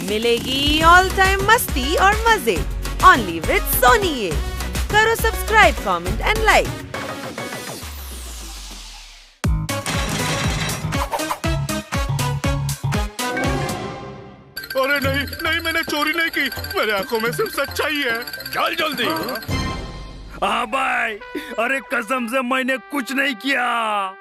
मिलेगी all time मस्ती और मजे ओनली विद सोनी। ये करो सब्सक्राइब, कमेंट एंड लाइक। अरे नहीं नहीं, मैंने चोरी नहीं की, मेरे आंखों में सिर्फ सच्चाई है। चल जल्दी। हाँ भाई, अरे कसम से मैंने कुछ नहीं किया।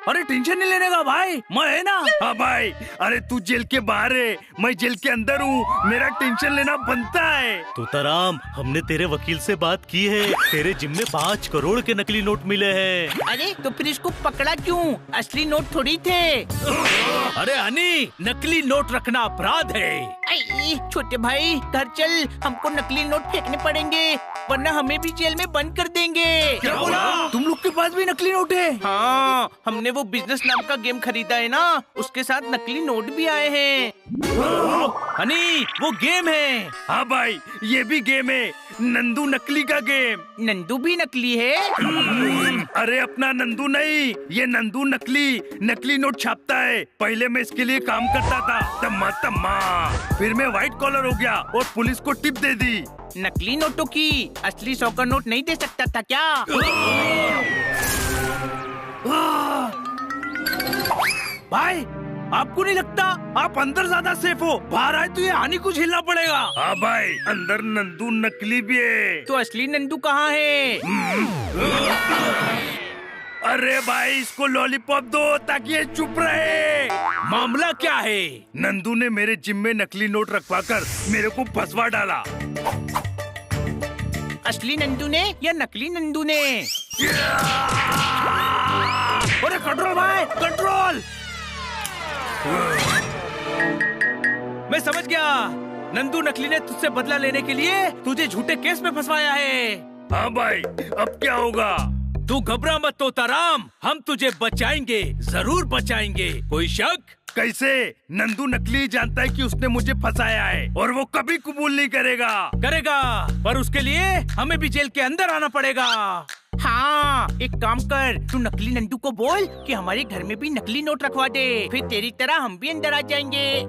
अरे टेंशन नहीं लेने का भाई, मैं है ना। हाँ भाई, अरे तू जेल के बाहर है, मैं जेल के अंदर हूँ, मेरा टेंशन लेना बनता है। तोताराम, हमने तेरे वकील से बात की है, तेरे जिम्मे 5 करोड़ के नकली नोट मिले हैं। अरे तो फिर इसको पकड़ा क्यों? असली नोट थोड़ी थे। अरे हनी, नकली नोट रखना अपराध है। छोटे भाई घर चल, हमको नकली नोट फेंकने पड़ेंगे वरना हमें भी जेल में बंद कर देंगे। क्या बोला? तुम लोग के पास भी नकली नोट है? हाँ, हमने वो बिजनेस नाम का गेम खरीदा है ना, उसके साथ नकली नोट भी आए हैं। हनी, वो गेम है। हाँ भाई, ये भी गेम है, नंदू नकली का गेम। नंदू भी नकली है? अरे अपना नंदू नहीं, ये नंदू नकली नोट छापता है। पहले मैं इसके लिए काम करता था, तम्मा तम्मा, फिर मैं व्हाइट कॉलर हो गया और पुलिस को टिप दे दी। नकली नोटों की असली 100 का नोट नहीं दे सकता था क्या? भाई, आपको नहीं लगता आप अंदर ज्यादा सेफ हो? बाहर आए तो ये हानि को झेलना पड़ेगा। हाँ भाई, अंदर नंदू नकली भी है। तो असली नंदू कहाँ है? अरे भाई, इसको लॉलीपॉप दो ताकि ये चुप रहे। मामला क्या है? नंदू ने मेरे जिम में नकली नोट रखवाकर मेरे को फंसवा डाला। असली नंदू ने या नकली नंदू ने? अरे कंट्रोल भाई, कंट्रोल। मैं समझ गया, नंदू नकली ने तुझसे बदला लेने के लिए तुझे झूठे केस में फंसवाया है। हाँ भाई, अब क्या होगा? तू घबरा मत तोताराम, हम तुझे बचाएंगे, जरूर बचाएंगे। कोई शक? कैसे? नंदू नकली जानता है कि उसने मुझे फंसाया है और वो कभी कबूल नहीं करेगा। करेगा, पर उसके लिए हमें भी जेल के अंदर आना पड़ेगा। हाँ, एक काम कर, तू नकली नंदू को बोल कि हमारे घर में भी नकली नोट रखवा दे, फिर तेरी तरह हम भी अंदर आ जाएंगे।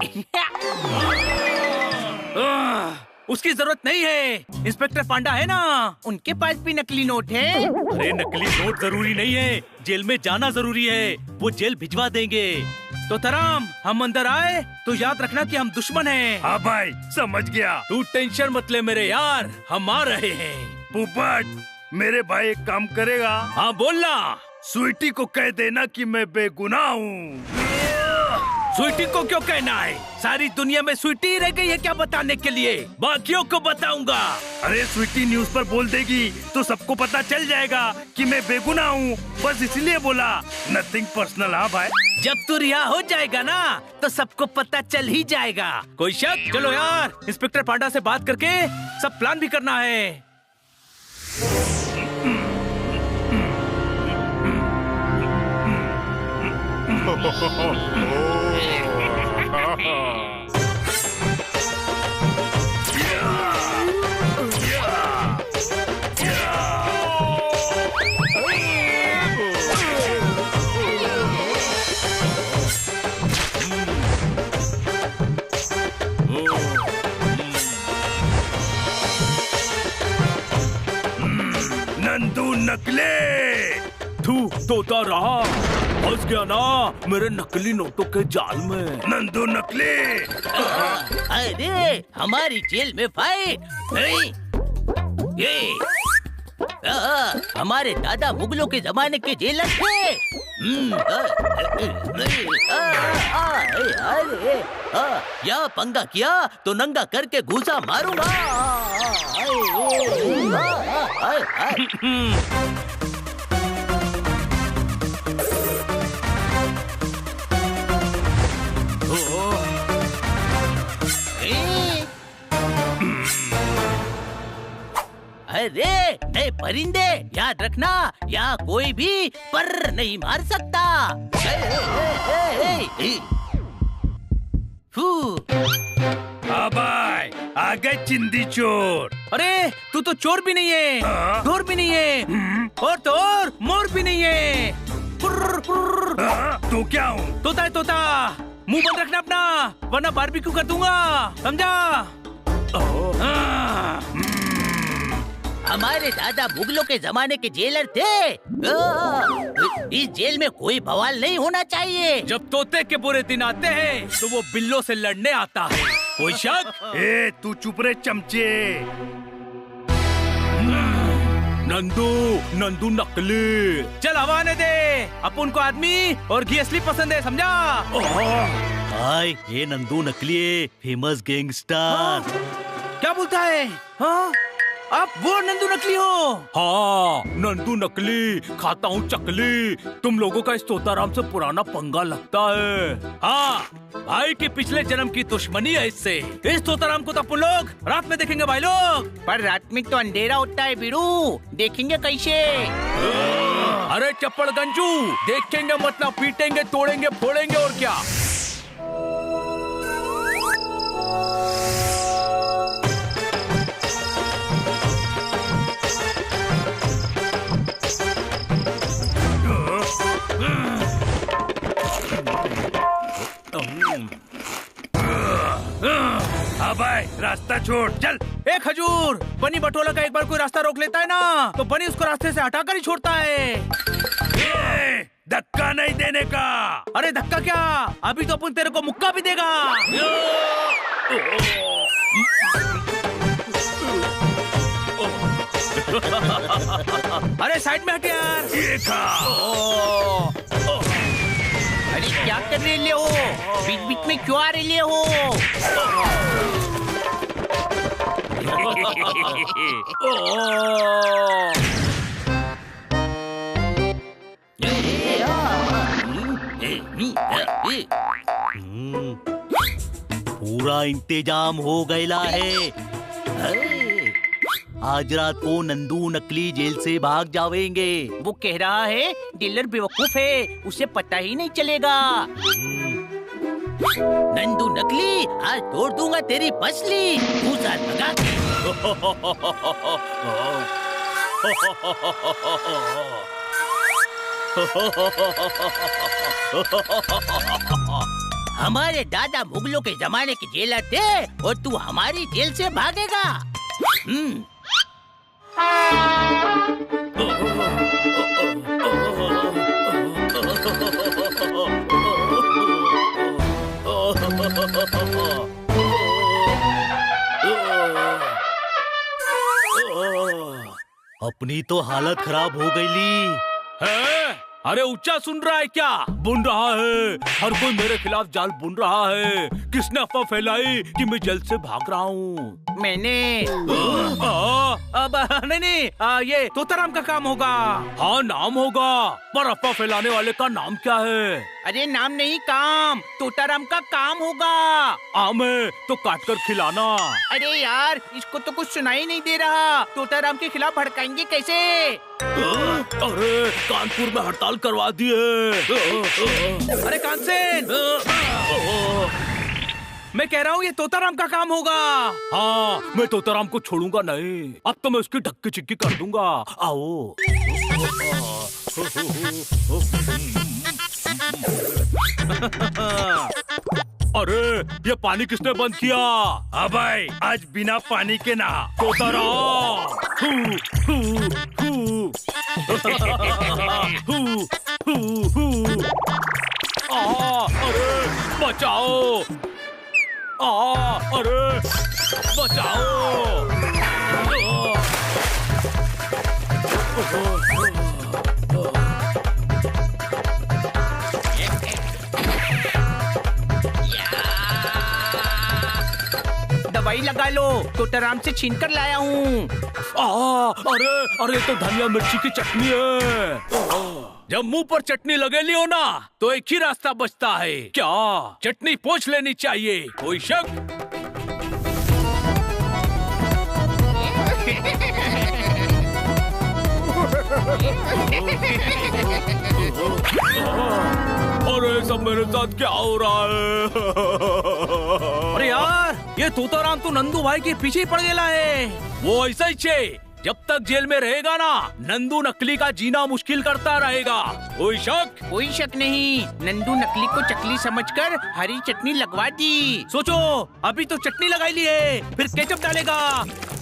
उसकी जरूरत नहीं है, इंस्पेक्टर पांडा है ना, उनके पास भी नकली नोट है। अरे नकली नोट जरूरी नहीं है, जेल में जाना जरूरी है, वो जेल भिजवा देंगे। तो तराम, हम अंदर आए तो याद रखना कि हम दुश्मन हैं। हाँ भाई, समझ गया। तू टेंशन मत ले मेरे यार, हम आ रहे हैं। पोपट, मेरे भाई एक काम करेगा? हाँ बोलना। स्वीटी को कह देना कि मैं बेगुनाह हूँ। स्वीटी को क्यों कहना है? सारी दुनिया में स्वीटी रह गई है क्या बताने के लिए? बाकियों को बताऊंगा। अरे स्वीटी न्यूज पर बोल देगी तो सबको पता चल जाएगा कि मैं बेगुनाह हूँ, बस इसलिए बोला, नथिंग पर्सनल। हाँ भाई, जब तू रिहा हो जाएगा ना तो सबको पता चल ही जाएगा। कोई शक? चलो यार, इंस्पेक्टर पांडा से बात करके सब प्लान भी करना है। नंदू नकले। तू तोता रहा, फंस गया ना मेरे नकली नोटों के जाल में। नंदू नकले। अरे हमारी जेल में फाइट। ये हमारे दादा मुगलों के जमाने के जेलर थे। या पंगा किया तो नंगा करके घूसा मारूंगा। अरे ए परिंदे, याद रखना, यहाँ कोई भी पर नहीं मार सकता। हाँ भाई, आ गए चिंदी चोर। अरे तू तो चोर भी नहीं है, चोर भी नहीं है, और तो और मोर भी नहीं है। तो क्या हूँ? तोता है तोता। मुंह बंद रखना अपना, वरना बारबेक्यू कर दूंगा, समझा? हमारे दादा मुगलों के जमाने के जेलर थे। इस जेल में कोई बवाल नहीं होना चाहिए। जब तोते के बुरे दिन आते हैं तो वो बिल्लों से लड़ने आता है, कोई शक? ए तू चुप रे चमचे। नंदू नकली। चल हवा आने दे, अपन को आदमी और घी असली पसंद है, समझा? हाय, ये नंदू नकली है, फेमस गैंगस्टर। क्या बोलता है? हाँ, आप वो नंदू नकली हो? हाँ, नंदू नकली, खाता हूँ चकली। तुम लोगों का इस तोताराम से पुराना पंगा लगता है। हाँ, भाई की पिछले जन्म की दुश्मनी है इससे। इस तोताराम को तो अपन लोग रात में देखेंगे भाई लोग। पर रात में तो अंधेरा होता है बीरू, देखेंगे कैसे? अरे चप्पड़ गंजू, देखेंगे मतलब पीटेंगे, तोड़ेंगे, फोड़ेंगे और क्या। हाँ भाई, रास्ता छोड़, चल। ए खजूर, बनी बटोला का एक बार कोई रास्ता रोक लेता है ना, तो बनी उसको रास्ते से हटाकर ही छोड़ता है। धक्का नहीं देने का। अरे धक्का क्या, अभी तो अपन तेरे को मुक्का भी देगा। अरे साइड में हट यार। अरे क्या कर रहे हो? बीच बीच में क्यों आ रहे हो? पूरा इंतजाम हो गया है। आज रात को नंदू नकली जेल से भाग जावेंगे। वो कह रहा है डीलर बेवकूफ है, उसे पता ही नहीं चलेगा। नंदू नकली, आज तोड़ दूंगा तेरी पसली, भूसा लगा के। हमारे दादा मुगलों के जमाने के जेलर थे और तू हमारी जेल से भागेगा। अपनी तो हालत खराब हो गई है? अरे ऊंचा सुन रहा है क्या? बुन रहा है, हर कोई मेरे खिलाफ जाल बुन रहा है। किसने अफवाह फैलाई कि मैं जेल से भाग रहा हूँ? मैंने। अब नहीं, ये तोताराम का काम होगा। हाँ नाम होगा, पर अफवाह फैलाने वाले का नाम क्या है? अरे नाम नहीं, काम। तोताराम का काम होगा। आम है तो काट कर खिलाना। अरे यार, इसको तो कुछ सुनाई नहीं दे रहा। तोताराम के खिलाफ भड़काएंगे कैसे? अरे कानपुर में हड़ताल करवा दी है। अरे कानसेन, मैं कह रहा हूँ ये तोताराम का काम होगा। हाँ, मैं तोताराम को छोड़ूंगा नहीं। अब तो मैं उसकी ढक्की चिक्की कर दूंगा। आओ। अरे ये पानी किसने बंद किया? हाँ भाई, आज बिना पानी के ना। तोताराम। अरे बचाओ। अरे बचाओ। दवाई लगा लो, तोताराम से छीन कर लाया हूँ। अरे तो धनिया मिर्ची की चटनी है। जब मुंह पर चटनी लगेली हो ना, तो एक ही रास्ता बचता है। क्या? चटनी पोंछ लेनी चाहिए, कोई शक? अरे सब मेरे साथ क्या हो रहा है? अरे यार, ये तोताराम तो नंदू भाई के पीछे ही पड़ गया है। वो ऐसा ही छे, जब तक जेल में रहेगा ना, नंदू नकली का जीना मुश्किल करता रहेगा। कोई शक? कोई शक नहीं। नंदू नकली को चकली समझकर हरी चटनी लगवा दी। सोचो, अभी तो चटनी लगाई ली है, फिर केचप डालेगा,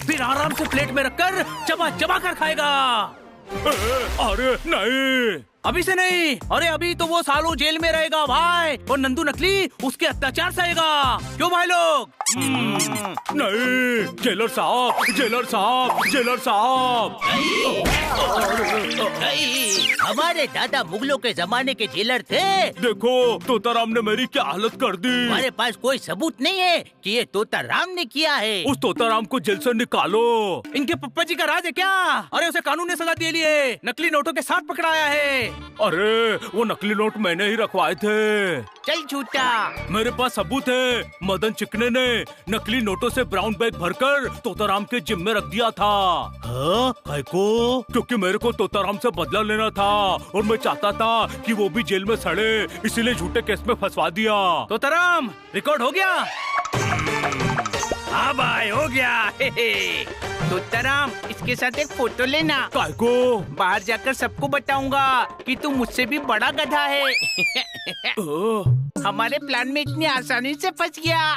फिर आराम से प्लेट में रखकर चबा चबा कर खाएगा। अरे नहीं, अभी से नहीं, अरे अभी तो वो सालों जेल में रहेगा भाई, और नंदू नकली उसके अत्याचार सहेगा। क्यों भाई लोग? नहीं, जेलर साहब, जेलर साहब, जेलर साहब। हमारे दादा मुगलों के जमाने के जेलर थे। देखो तोताराम ने मेरी क्या हालत कर दी। हमारे पास कोई सबूत नहीं है कि ये तोताराम ने किया है। उस तोताराम को जेल से निकालो। इनके पप्पा जी का राज है क्या? अरे उसे कानून ने सजा दे ली है, नकली नोटों के साथ पकड़ाया है। अरे वो नकली नोट मैंने ही रखवाए थे। चल झूठा। मेरे पास सबूत है। मदन चिकने ने नकली नोटों से ब्राउन बैग भरकर तोताराम के जिम में रख दिया था। हाँ, काय को? क्योंकि मेरे को तोताराम से बदला लेना था और मैं चाहता था कि वो भी जेल में सड़े, इसीलिए झूठे केस में फंसवा दिया। तोताराम, रिकॉर्ड हो गया? हाँ भाई, हो गया। तोताराम, इसके साथ एक फोटो लेना। काय को? बाहर जाकर सबको बताऊंगा कि तू मुझसे भी बड़ा गधा है। हमारे प्लान में इतनी आसानी से फंस गया।